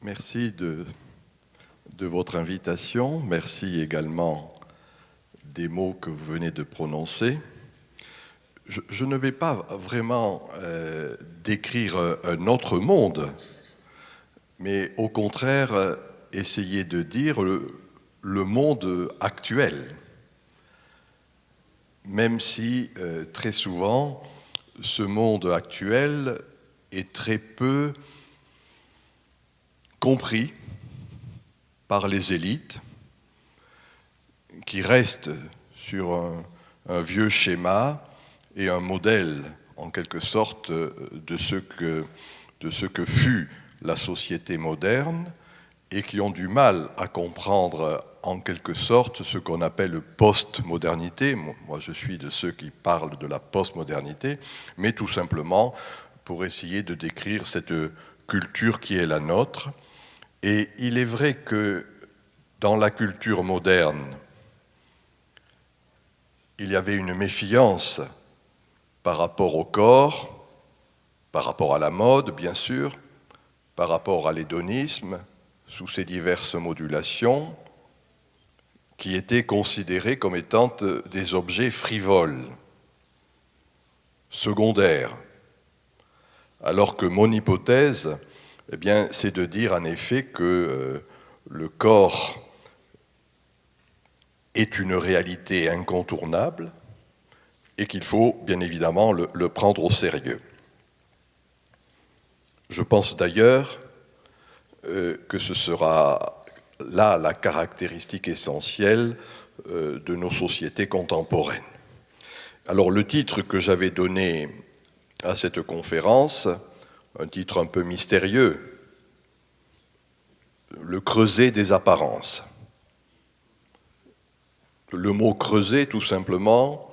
Merci de votre invitation. Merci également des mots que vous venez de prononcer. Je ne vais pas vraiment décrire un autre monde, mais au contraire essayer de dire le monde actuel, même si très souvent ce monde actuel est très peu compris par les élites qui restent sur un vieux schéma et un modèle en quelque sorte de ce que fut la société moderne et qui ont du mal à comprendre en quelque sorte ce qu'on appelle post-modernité. Moi je suis de ceux qui parlent de la post-modernité, mais tout simplement pour essayer de décrire cette culture qui est la nôtre. Et il est vrai que dans la culture moderne, il y avait une méfiance par rapport au corps, par rapport à la mode, bien sûr, par rapport à l'hédonisme, sous ses diverses modulations, qui étaient considérés comme étant des objets frivoles, secondaires. Alors que mon hypothèse, eh bien, c'est de dire en effet que le corps est une réalité incontournable et qu'il faut bien évidemment le prendre au sérieux. Je pense d'ailleurs que ce sera là la caractéristique essentielle de nos sociétés contemporaines. Alors le titre que j'avais donné à cette conférence, un titre un peu mystérieux, le creuset des apparences. Le mot creuset, tout simplement,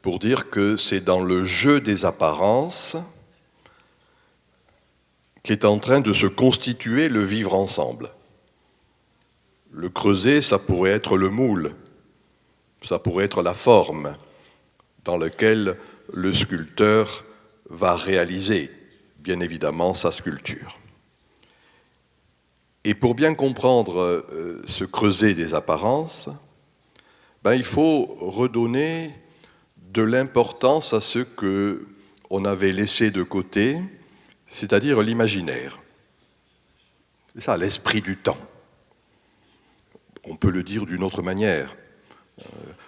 pour dire que c'est dans le jeu des apparences qu'est en train de se constituer le vivre ensemble. Le creuset, ça pourrait être le moule, ça pourrait être la forme dans laquelle le sculpteur va réaliser, bien évidemment, sa sculpture. Et pour bien comprendre ce creuset des apparences, il faut redonner de l'importance à ce qu'on avait laissé de côté, c'est-à-dire l'imaginaire. C'est ça, l'esprit du temps. On peut le dire d'une autre manière,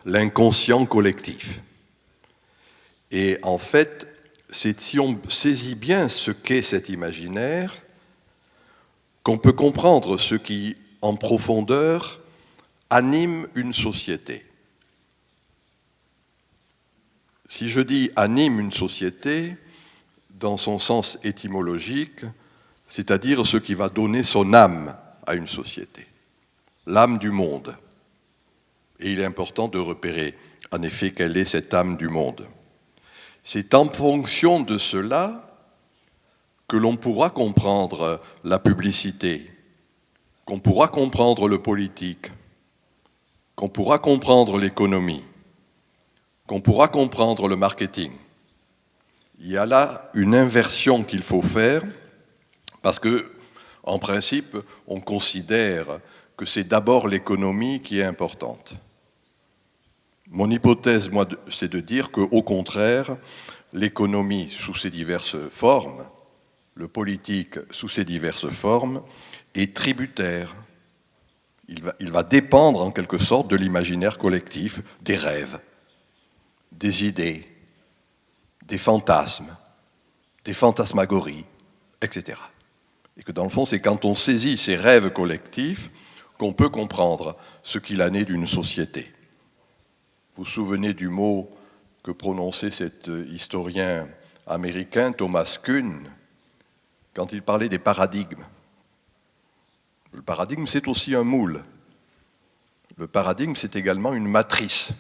l'inconscient collectif. Et en fait, c'est si on saisit bien ce qu'est cet imaginaire, qu'on peut comprendre ce qui, en profondeur, anime une société. Si je dis anime une société, dans son sens étymologique, c'est-à-dire ce qui va donner son âme à une société, l'âme du monde. Et il est important de repérer, en effet, quelle est cette âme du monde. C'est en fonction de cela que l'on pourra comprendre la publicité, qu'on pourra comprendre le politique, qu'on pourra comprendre l'économie, qu'on pourra comprendre le marketing. Il y a là une inversion qu'il faut faire parce que, en principe, on considère que c'est d'abord l'économie qui est importante. Mon hypothèse, moi, c'est de dire qu'au contraire, l'économie sous ses diverses formes, le politique sous ses diverses formes, est tributaire. Il va dépendre en quelque sorte de l'imaginaire collectif, des rêves, des idées, des fantasmes, des fantasmagories, etc. Et que dans le fond, c'est quand on saisit ces rêves collectifs qu'on peut comprendre ce qu'il en est d'une société. Vous vous souvenez du mot que prononçait cet historien américain, Thomas Kuhn, quand il parlait des paradigmes. Le paradigme, c'est aussi un moule. Le paradigme, c'est également une matrice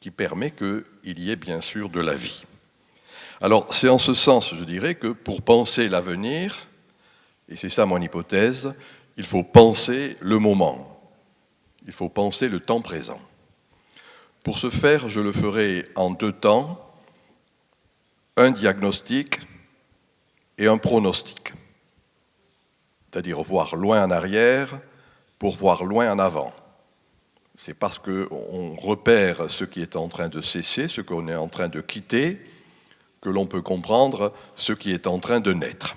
qui permet qu'il y ait bien sûr de la vie. Alors, c'est en ce sens, je dirais, que pour penser l'avenir, et c'est ça mon hypothèse, il faut penser le moment. Il faut penser le temps présent. Pour ce faire, je le ferai en 2 temps, un diagnostic et un pronostic. c'est-à-dire voir loin en arrière pour voir loin en avant. C'est parce qu'on repère ce qui est en train de cesser, ce qu'on est en train de quitter, que l'on peut comprendre ce qui est en train de naître.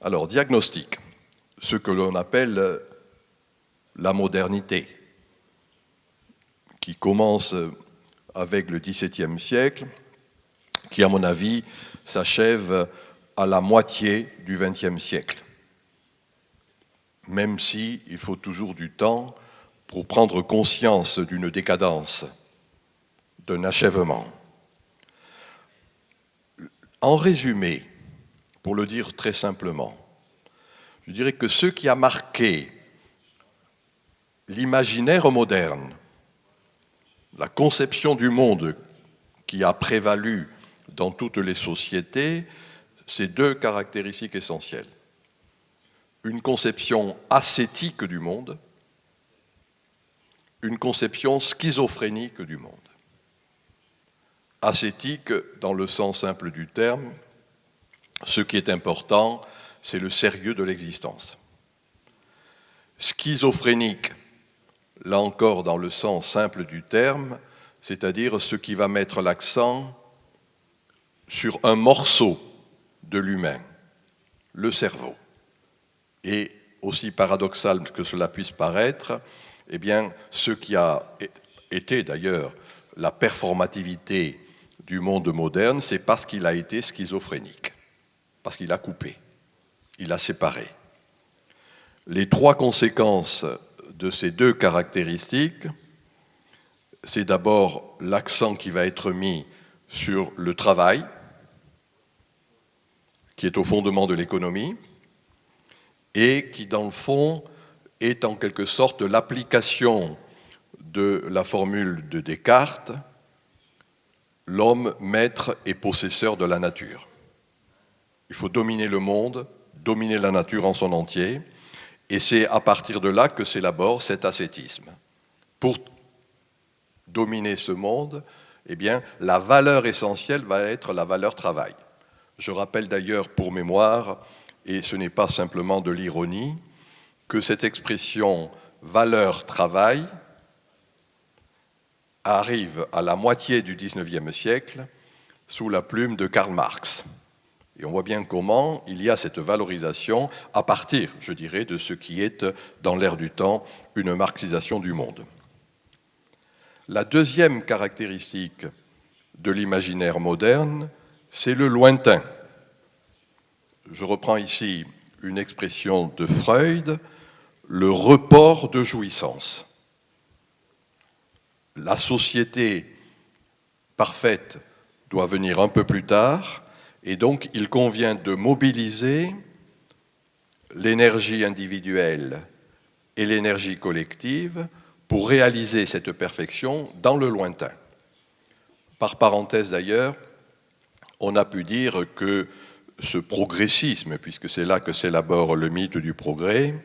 Alors, diagnostic, ce que l'on appelle la modernité, qui commence avec le XVIIe siècle, qui, à mon avis, s'achève à la moitié du XXe siècle, même si il faut toujours du temps pour prendre conscience d'une décadence, d'un achèvement. En résumé, pour le dire très simplement, je dirais que ce qui a marqué l'imaginaire moderne, la conception du monde qui a prévalu dans toutes les sociétés, c'est deux caractéristiques essentielles. Une conception ascétique du monde, une conception schizophrénique du monde. Ascétique, dans le sens simple du terme, ce qui est important, c'est le sérieux de l'existence. Schizophrénique, là encore dans le sens simple du terme, c'est-à-dire ce qui va mettre l'accent sur un morceau de l'humain, le cerveau. Et aussi paradoxal que cela puisse paraître, eh bien, ce qui a été d'ailleurs la performativité du monde moderne, c'est parce qu'il a été schizophrénique, parce qu'il a coupé, il a séparé. Les trois conséquences de ces deux caractéristiques, c'est d'abord l'accent qui va être mis sur le travail, qui est au fondement de l'économie, et qui, dans le fond, est en quelque sorte l'application de la formule de Descartes, l'homme maître et possesseur de la nature. Il faut dominer le monde, dominer la nature en son entier, et c'est à partir de là que s'élabore cet ascétisme. Pour dominer ce monde, eh bien, la valeur essentielle va être la valeur travail. Je rappelle d'ailleurs pour mémoire, et ce n'est pas simplement de l'ironie, que cette expression « valeur travail » arrive à la moitié du XIXe siècle sous la plume de Karl Marx. Et on voit bien comment il y a cette valorisation à partir, je dirais, de ce qui est dans l'air du temps une marxisation du monde. La deuxième caractéristique de l'imaginaire moderne, c'est le lointain. Je reprends ici une expression de Freud, le report de jouissance. La société parfaite doit venir un peu plus tard, et donc il convient de mobiliser l'énergie individuelle et l'énergie collective pour réaliser cette perfection dans le lointain. Par parenthèse d'ailleurs, on a pu dire que ce progressisme, puisque c'est là que s'élabore le mythe du progrès,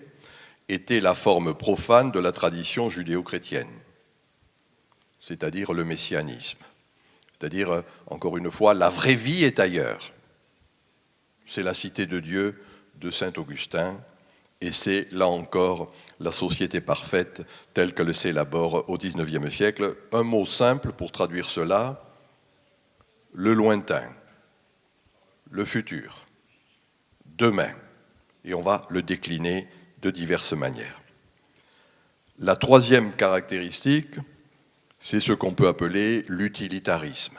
était la forme profane de la tradition judéo-chrétienne, c'est-à-dire le messianisme. C'est-à-dire, encore une fois, la vraie vie est ailleurs. C'est la cité de Dieu de saint Augustin, et c'est, là encore, la société parfaite telle qu'elle s'élabore au XIXe siècle. Un mot simple pour traduire cela, le lointain, le futur, demain, et on va le décliner de diverses manières. La troisième caractéristique, c'est ce qu'on peut appeler l'utilitarisme.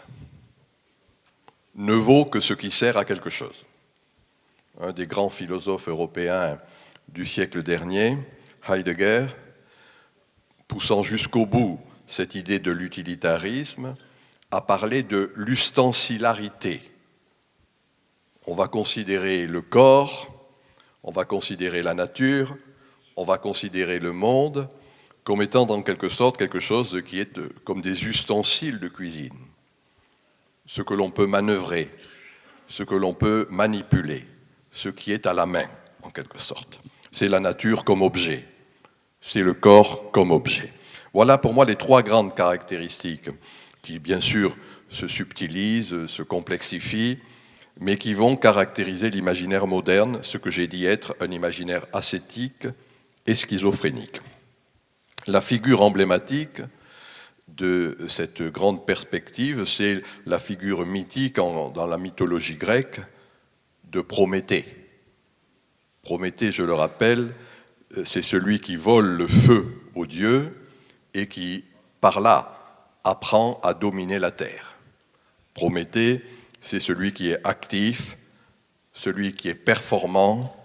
Ne vaut que ce qui sert à quelque chose. Un des grands philosophes européens du siècle dernier, Heidegger, poussant jusqu'au bout cette idée de l'utilitarisme, a parlé de l'ustensilarité. On va considérer le corps, on va considérer la nature, on va considérer le monde comme étant en quelque sorte quelque chose qui est comme des ustensiles de cuisine. Ce que l'on peut manœuvrer, ce que l'on peut manipuler, ce qui est à la main, en quelque sorte. C'est la nature comme objet, c'est le corps comme objet. Voilà pour moi les trois grandes caractéristiques qui, bien sûr, se subtilisent, se complexifient, mais qui vont caractériser l'imaginaire moderne, ce que j'ai dit être un imaginaire ascétique et schizophrénique. La figure emblématique de cette grande perspective, c'est la figure mythique dans la mythologie grecque de Prométhée. Prométhée, je le rappelle, c'est celui qui vole le feu aux dieux et qui, par là, apprend à dominer la terre. Prométhée, c'est celui qui est actif, celui qui est performant,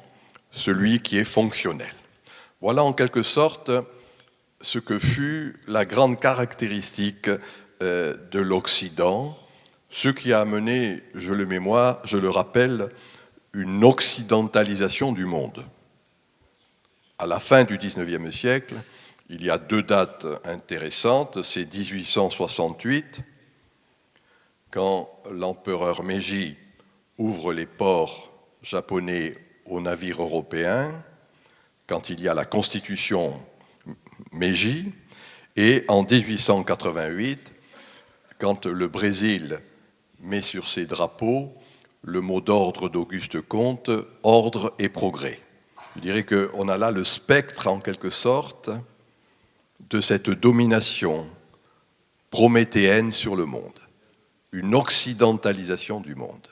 celui qui est fonctionnel. Voilà en quelque sorte ce que fut la grande caractéristique de l'Occident, ce qui a amené, je le rappelle, une occidentalisation du monde. À la fin du XIXe siècle, il y a deux dates intéressantes, c'est 1868, quand l'empereur Meiji ouvre les ports japonais aux navires européens, quand il y a la constitution Meiji, et en 1888, quand le Brésil met sur ses drapeaux le mot d'ordre d'Auguste Comte, ordre et progrès. Je dirais qu'on a là le spectre, en quelque sorte, de cette domination prométhéenne sur le monde, une occidentalisation du monde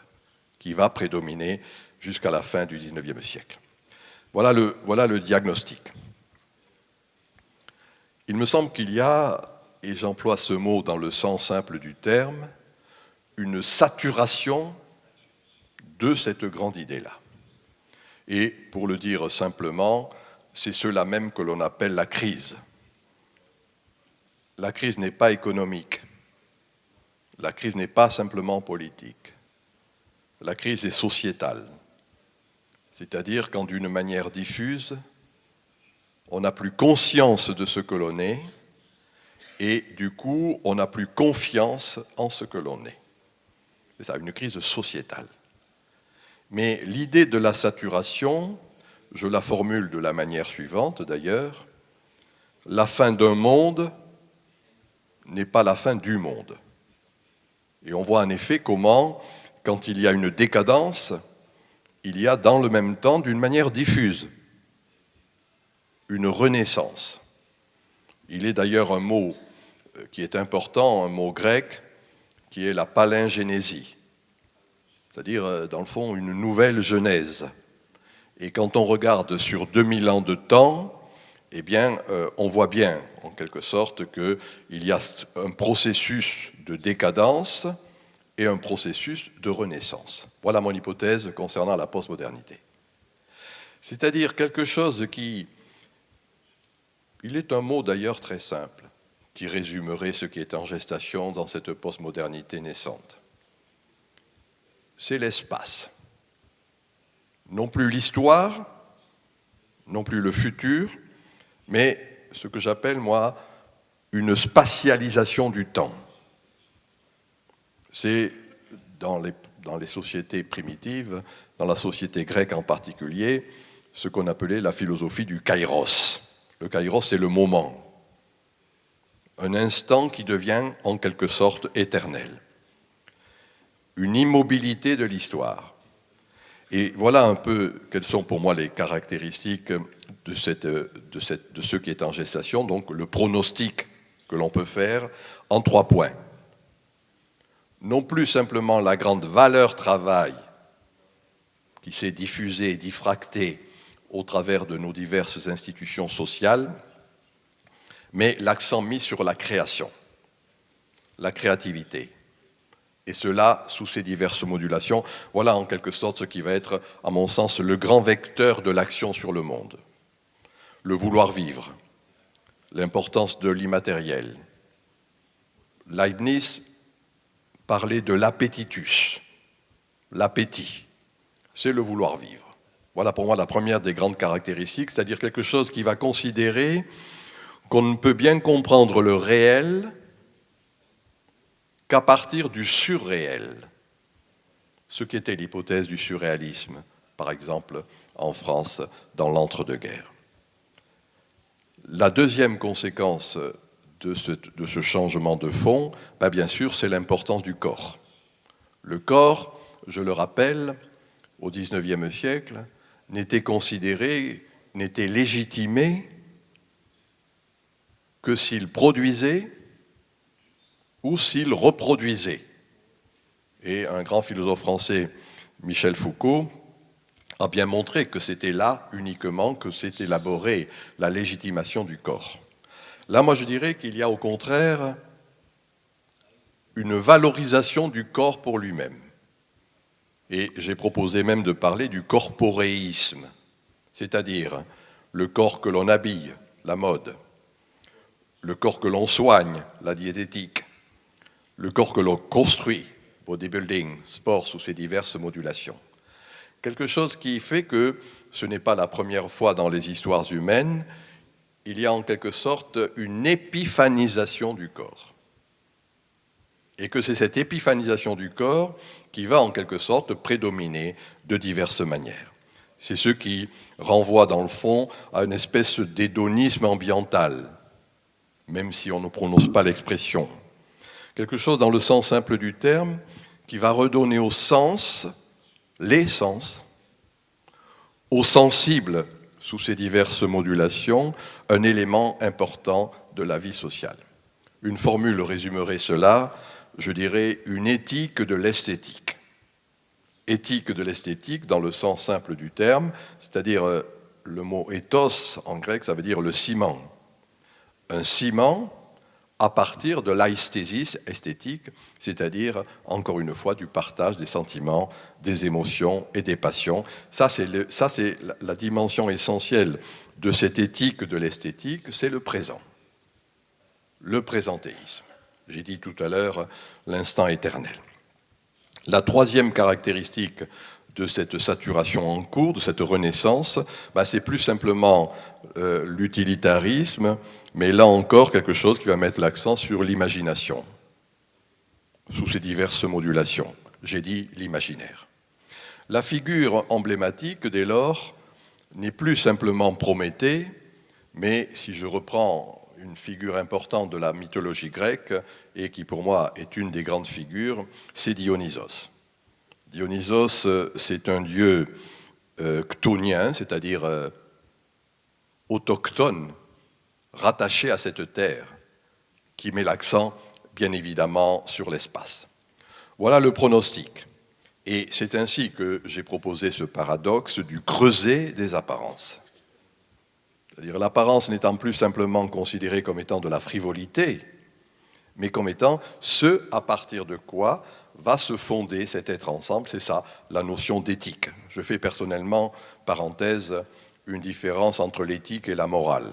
qui va prédominer jusqu'à la fin du XIXe siècle. Voilà le diagnostic. Il me semble qu'il y a, et j'emploie ce mot dans le sens simple du terme, une saturation de cette grande idée-là. Et pour le dire simplement, c'est cela même que l'on appelle la crise. La crise n'est pas économique. La crise n'est pas simplement politique. La crise est sociétale. C'est-à-dire quand d'une manière diffuse, on n'a plus conscience de ce que l'on est et du coup, on n'a plus confiance en ce que l'on est. C'est ça, une crise sociétale. Mais l'idée de la saturation, je la formule de la manière suivante d'ailleurs, la fin d'un monde n'est pas la fin du monde. Et on voit en effet comment, quand il y a une décadence, il y a dans le même temps, d'une manière diffuse, une renaissance. Il est d'ailleurs un mot qui est important, un mot grec, qui est la palingénésie, c'est-à-dire, dans le fond, une nouvelle genèse. Et quand on regarde sur 2000 ans de temps, eh bien, on voit bien, en quelque sorte, qu'il y a un processus de décadence et un processus de renaissance. Voilà mon hypothèse concernant la postmodernité. C'est-à-dire quelque chose qui... Il est un mot d'ailleurs très simple, qui résumerait ce qui est en gestation dans cette postmodernité naissante. C'est l'espace. Non plus l'histoire, non plus le futur, mais ce que j'appelle, moi, une spatialisation du temps. C'est dans les sociétés primitives, dans la société grecque en particulier, ce qu'on appelait la philosophie du kairos. Le kairos, c'est le moment. Un instant qui devient en quelque sorte éternel. Une immobilité de l'histoire. Et voilà un peu quelles sont pour moi les caractéristiques de ce qui est en gestation, donc le pronostic que l'on peut faire en 3 points. Non plus simplement la grande valeur travail qui s'est diffusée et diffractée au travers de nos diverses institutions sociales, mais l'accent mis sur la création, la créativité. Et cela sous ses diverses modulations. Voilà en quelque sorte ce qui va être, à mon sens, le grand vecteur de l'action sur le monde. Le vouloir vivre, l'importance de l'immatériel. Leibniz parlait de l'appetitus, l'appétit, c'est le vouloir vivre. Voilà pour moi la première des grandes caractéristiques, c'est-à-dire quelque chose qui va considérer qu'on ne peut bien comprendre le réel qu'à partir du surréel, ce qui était l'hypothèse du surréalisme, par exemple en France dans l'entre-deux-guerres. La deuxième conséquence de ce changement de fond, bien sûr, c'est l'importance du corps. Le corps je le rappelle, au XIXe siècle, n'était considéré, n'était légitimé que s'il produisait ou s'il reproduisait. Et un grand philosophe français, Michel Foucault, a bien montré que c'était là uniquement que s'est élaborée la légitimation du corps. Là, moi, je dirais qu'il y a au contraire une valorisation du corps pour lui-même. Et j'ai proposé même de parler du corporéisme, c'est-à-dire le corps que l'on habille, la mode, le corps que l'on soigne, la diététique, le corps que l'on construit, bodybuilding, sport sous ses diverses modulations. Quelque chose qui fait que ce n'est pas la première fois dans les histoires humaines, il y a en quelque sorte une épiphanisation du corps. Et que c'est cette épiphanisation du corps qui va en quelque sorte prédominer de diverses manières. C'est ce qui renvoie dans le fond à une espèce d'hédonisme ambiental, même si on ne prononce pas l'expression. Quelque chose dans le sens simple du terme qui va redonner au sens, les sens, au sensible sous ces diverses modulations, un élément important de la vie sociale. Une formule résumerait cela, je dirais une éthique de l'esthétique. Éthique de l'esthétique dans le sens simple du terme, c'est-à-dire le mot ethos en grec, ça veut dire le ciment. Un ciment à partir de l'aesthésis esthétique, c'est-à-dire, encore une fois, du partage des sentiments, des émotions et des passions. Ça, c'est la dimension essentielle de cette éthique de l'esthétique, c'est le présent, le présentéisme. J'ai dit tout à l'heure l'instant éternel. La troisième caractéristique de cette saturation en cours, de cette renaissance, c'est plus simplement l'utilitarisme, mais là encore quelque chose qui va mettre l'accent sur l'imagination, sous ses diverses modulations. J'ai dit l'imaginaire. La figure emblématique, dès lors, n'est plus simplement Prométhée, mais si je reprends une figure importante de la mythologie grecque, et qui pour moi est une des grandes figures, c'est Dionysos. Dionysos, c'est un dieu chthonien, c'est-à-dire autochtone, rattaché à cette terre, qui met l'accent, bien évidemment, sur l'espace. Voilà le pronostic. Et c'est ainsi que j'ai proposé ce paradoxe du creuset des apparences. C'est-à-dire l'apparence n'étant plus simplement considérée comme étant de la frivolité, mais comme étant ce à partir de quoi va se fonder cet être ensemble. C'est ça, la notion d'éthique. Je fais personnellement, parenthèse, une différence entre l'éthique et la morale.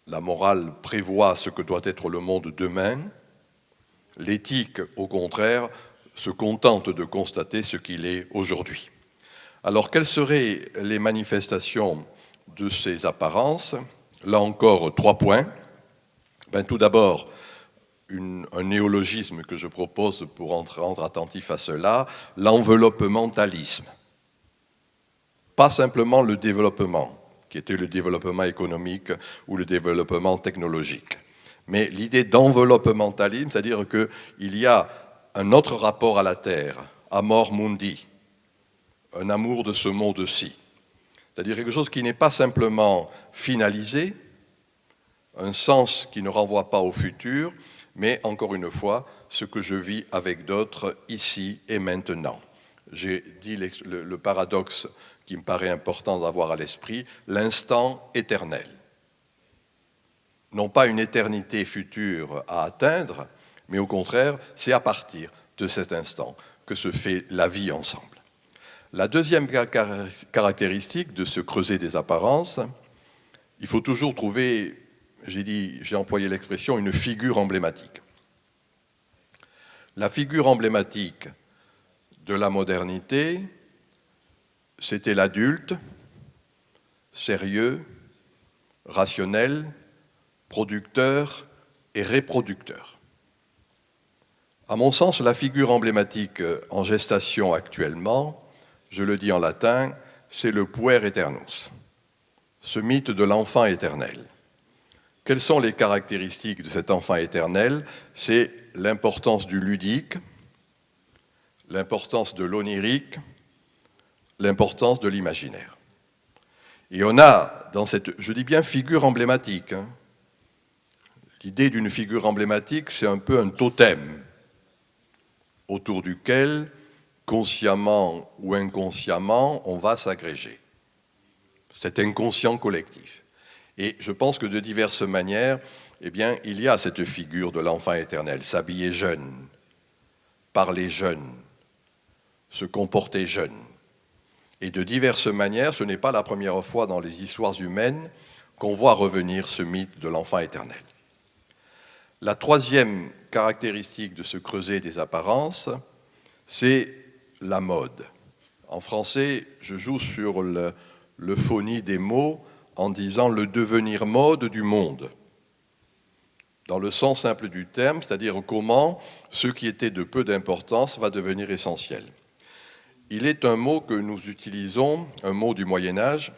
La morale prévoit ce que doit être le monde demain. L'éthique, au contraire, se contente de constater ce qu'il est aujourd'hui. Alors, quelles seraient les manifestations de ces apparences? Là encore, 3 points. Tout d'abord, un néologisme que je propose pour rendre attentif à cela, l'enveloppementalisme. Pas simplement le développement, qui était le développement économique ou le développement technologique, mais l'idée d'enveloppementalisme, c'est-à-dire qu'il y a un autre rapport à la Terre, amor mundi, un amour de ce monde-ci, c'est-à-dire quelque chose qui n'est pas simplement finalisé, un sens qui ne renvoie pas au futur, mais encore une fois, ce que je vis avec d'autres ici et maintenant. J'ai dit le paradoxe qui me paraît important d'avoir à l'esprit, l'instant éternel. Non pas une éternité future à atteindre, mais au contraire, c'est à partir de cet instant que se fait la vie ensemble. La deuxième caractéristique de ce creuset des apparences, il faut toujours trouver, j'ai employé l'expression, une figure emblématique. La figure emblématique de la modernité, c'était l'adulte, sérieux, rationnel, producteur et reproducteur. À mon sens, la figure emblématique en gestation actuellement, je le dis en latin, c'est le puer aeternus, ce mythe de l'enfant éternel. Quelles sont les caractéristiques de cet enfant éternel? C'est l'importance du ludique, l'importance de l'onirique, l'importance de l'imaginaire. Et on a dans cette, je dis bien figure emblématique, hein. L'idée d'une figure emblématique, c'est un peu un totem autour duquel, consciemment ou inconsciemment, on va s'agréger. Cet inconscient collectif. Et je pense que de diverses manières, eh bien, il y a cette figure de l'enfant éternel, s'habiller jeune, parler jeune, se comporter jeune. Et de diverses manières, ce n'est pas la première fois dans les histoires humaines qu'on voit revenir ce mythe de l'enfant éternel. La troisième caractéristique de ce creuset des apparences, c'est la mode. En français, je joue sur l'euphonie des mots en disant le devenir mode du monde. Dans le sens simple du terme, c'est-à-dire comment ce qui était de peu d'importance va devenir essentiel. Il est un mot que nous utilisons, un mot du Moyen-Âge,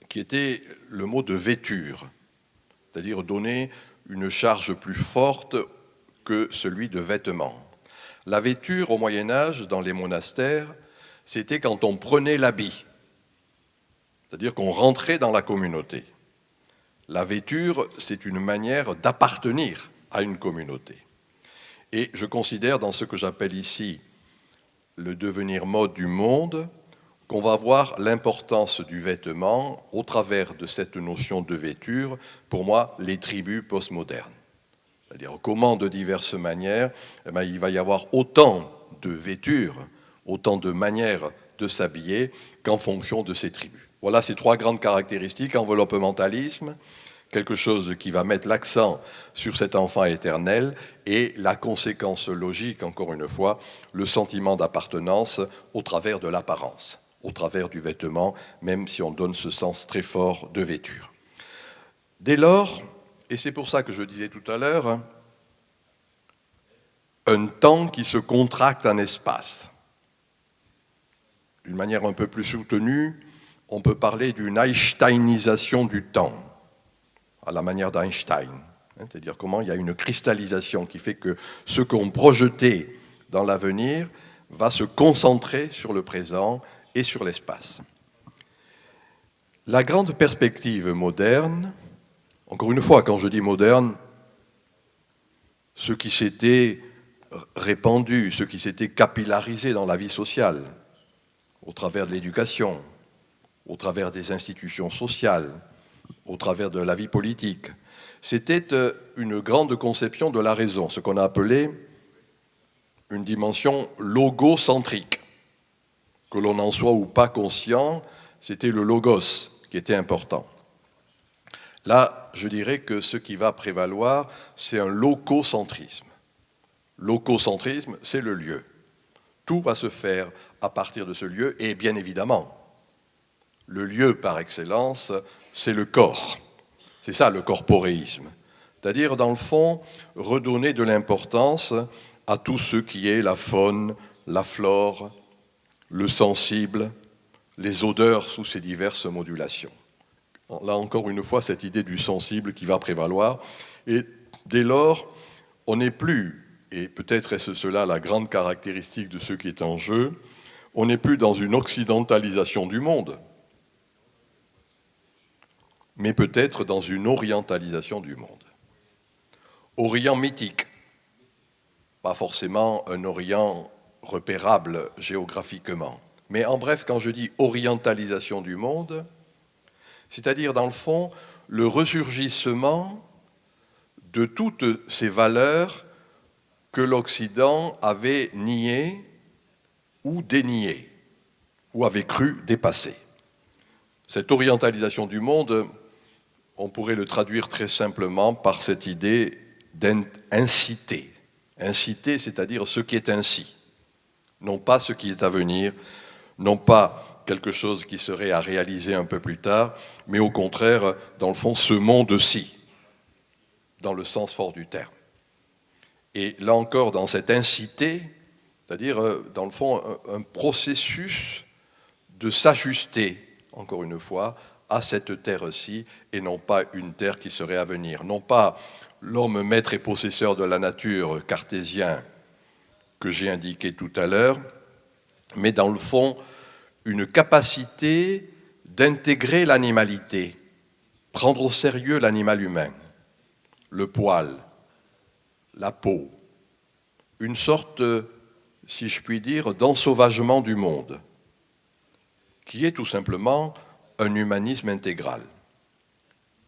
qui était le mot de vêture, c'est-à-dire donner une charge plus forte que celui de vêtement. La vêture au Moyen-Âge, dans les monastères, c'était quand on prenait l'habit, c'est-à-dire qu'on rentrait dans la communauté. La vêture, c'est une manière d'appartenir à une communauté. Et je considère dans ce que j'appelle ici le devenir mode du monde, qu'on va voir l'importance du vêtement au travers de cette notion de vêture, pour moi, les tribus postmodernes. C'est-à-dire comment, de diverses manières, il va y avoir autant de vêtures, autant de manières de s'habiller qu'en fonction de ces tribus. Voilà ces trois grandes caractéristiques, enveloppementalisme, quelque chose qui va mettre l'accent sur cet enfant éternel, et la conséquence logique, encore une fois, le sentiment d'appartenance au travers de l'apparence, au travers du vêtement, même si on donne ce sens très fort de vêture. Dès lors, et c'est pour ça que je disais tout à l'heure, un temps qui se contracte en espace. D'une manière un peu plus soutenue, on peut parler d'une einsteinisation du temps, à la manière d'Einstein. C'est-à-dire comment il y a une cristallisation qui fait que ce qu'on projetait dans l'avenir va se concentrer sur le présent et sur l'espace. La grande perspective moderne, encore une fois, quand je dis moderne, ce qui s'était répandu, ce qui s'était capillarisé dans la vie sociale, au travers de l'éducation, au travers des institutions sociales, au travers de la vie politique, c'était une grande conception de la raison, ce qu'on a appelé une dimension logocentrique. Que l'on en soit ou pas conscient, c'était le logos qui était important. Là, je dirais que ce qui va prévaloir, c'est un lococentrisme. Lococentrisme, c'est le lieu. Tout va se faire à partir de ce lieu, et bien évidemment, le lieu par excellence, c'est le corps. C'est ça le corporéisme. C'est-à-dire, dans le fond, redonner de l'importance à tout ce qui est la faune, la flore, le sensible, les odeurs sous ces diverses modulations. Là, encore une fois, cette idée du sensible qui va prévaloir. Et dès lors, on n'est plus, et peut-être est-ce cela la grande caractéristique de ce qui est en jeu, on n'est plus dans une occidentalisation du monde, mais peut-être dans une orientalisation du monde. Orient mythique, pas forcément un Orient repérable géographiquement, mais en bref, quand je dis orientalisation du monde, c'est-à-dire dans le fond, le ressurgissement de toutes ces valeurs que l'Occident avait niées ou déniées, ou avait cru dépasser. Cette orientalisation du monde, on pourrait le traduire très simplement par cette idée d'inciter. Inciter, c'est-à-dire ce qui est ainsi, non pas ce qui est à venir, non pas quelque chose qui serait à réaliser un peu plus tard, mais au contraire, dans le fond, ce monde-ci, dans le sens fort du terme. Et là encore, dans cette incité, c'est-à-dire, dans le fond, un processus de s'ajuster, encore une fois, à cette terre-ci, et non pas une terre qui serait à venir. Non pas l'homme maître et possesseur de la nature cartésien que j'ai indiquées tout à l'heure, mais dans le fond, une capacité d'intégrer l'animalité, prendre au sérieux l'animal humain, le poil, la peau, une sorte, si je puis dire, d'ensauvagement du monde, qui est tout simplement un humanisme intégral.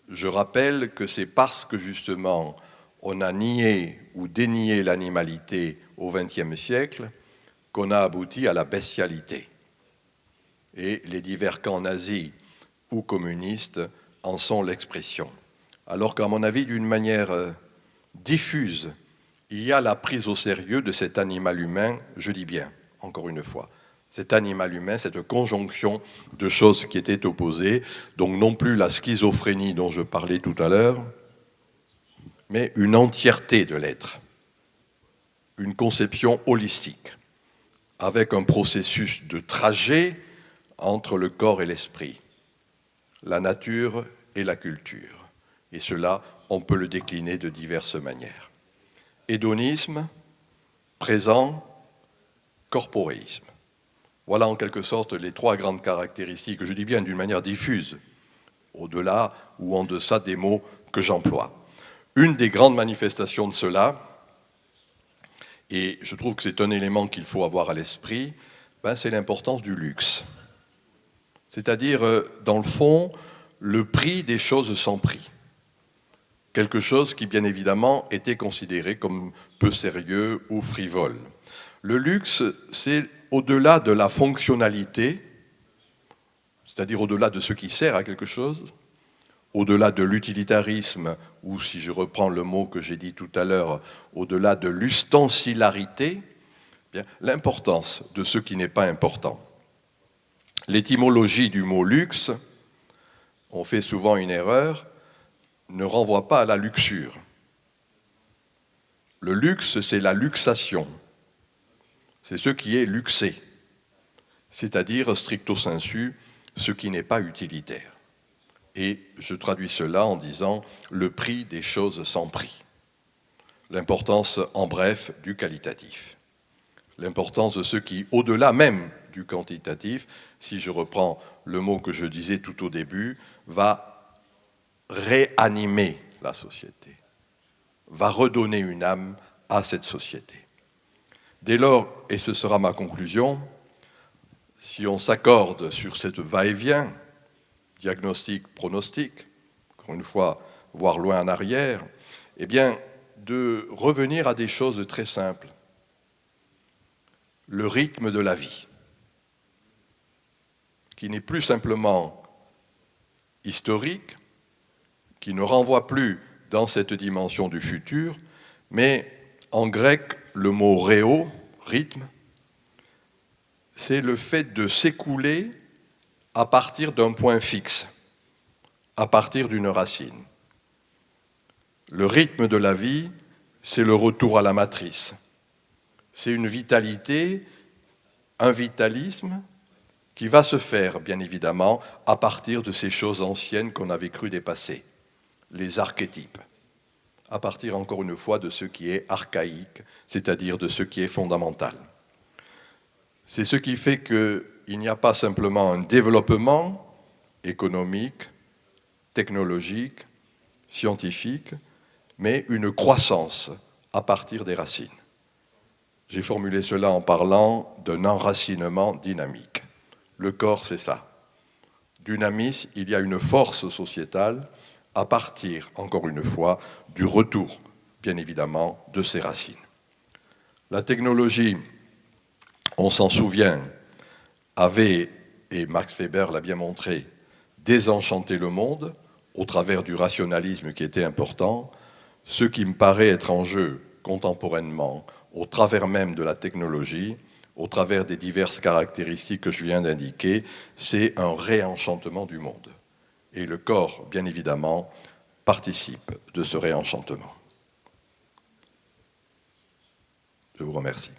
Je rappelle que c'est parce que justement on a nié ou dénié l'animalité au XXe siècle qu'on a abouti à la bestialité. Et les divers camps nazis ou communistes en sont l'expression. Alors qu'à mon avis, d'une manière diffuse, il y a la prise au sérieux de cet animal humain, je dis bien, encore une fois, cet animal humain, cette conjonction de choses qui étaient opposées, donc non plus la schizophrénie dont je parlais tout à l'heure, mais une entièreté de l'être, une conception holistique, avec un processus de trajet entre le corps et l'esprit, la nature et la culture. Et cela, on peut le décliner de diverses manières. Hédonisme, présent, corporéisme. Voilà en quelque sorte les trois grandes caractéristiques, je dis bien d'une manière diffuse, au-delà ou en deçà des mots que j'emploie. Une des grandes manifestations de cela, et je trouve que c'est un élément qu'il faut avoir à l'esprit, c'est l'importance du luxe. C'est-à-dire, dans le fond, le prix des choses sans prix. Quelque chose qui, bien évidemment, était considéré comme peu sérieux ou frivole. Le luxe, c'est au-delà de la fonctionnalité, c'est-à-dire au-delà de ce qui sert à quelque chose, au-delà de l'utilitarisme, ou si je reprends le mot que j'ai dit tout à l'heure, au-delà de l'ustensilarité, l'importance de ce qui n'est pas important. L'étymologie du mot luxe, on fait souvent une erreur, ne renvoie pas à la luxure. Le luxe, c'est la luxation. C'est ce qui est luxé, c'est-à-dire, stricto sensu, ce qui n'est pas utilitaire. Et je traduis cela en disant le prix des choses sans prix. L'importance, en bref, du qualitatif. L'importance de ce qui, au-delà même du quantitatif, si je reprends le mot que je disais tout au début, va réanimer la société, va redonner une âme à cette société. Dès lors, et ce sera ma conclusion, si on s'accorde sur cette va-et-vient, diagnostic, pronostic, encore une fois, voir loin en arrière, eh bien, de revenir à des choses très simples. Le rythme de la vie, qui n'est plus simplement historique, qui ne renvoie plus dans cette dimension du futur, mais en grec, le mot réo, rythme, c'est le fait de s'écouler à partir d'un point fixe, à partir d'une racine. Le rythme de la vie, c'est le retour à la matrice. C'est une vitalité, un vitalisme qui va se faire, bien évidemment, à partir de ces choses anciennes qu'on avait cru dépasser, les archétypes, à partir, encore une fois, de ce qui est archaïque, c'est-à-dire de ce qui est fondamental. C'est ce qui fait qu'il n'y a pas simplement un développement économique, technologique, scientifique, mais une croissance à partir des racines. J'ai formulé cela en parlant d'un enracinement dynamique. Le corps, c'est ça. Dynamisme, il y a une force sociétale à partir, encore une fois, du retour, bien évidemment, de ses racines. La technologie, on s'en souvient, avait, et Max Weber l'a bien montré, désenchanté le monde au travers du rationalisme qui était important. Ce qui me paraît être en jeu contemporainement, au travers même de la technologie, au travers des diverses caractéristiques que je viens d'indiquer, c'est un réenchantement du monde. Et le corps, bien évidemment, participe de ce réenchantement. Je vous remercie.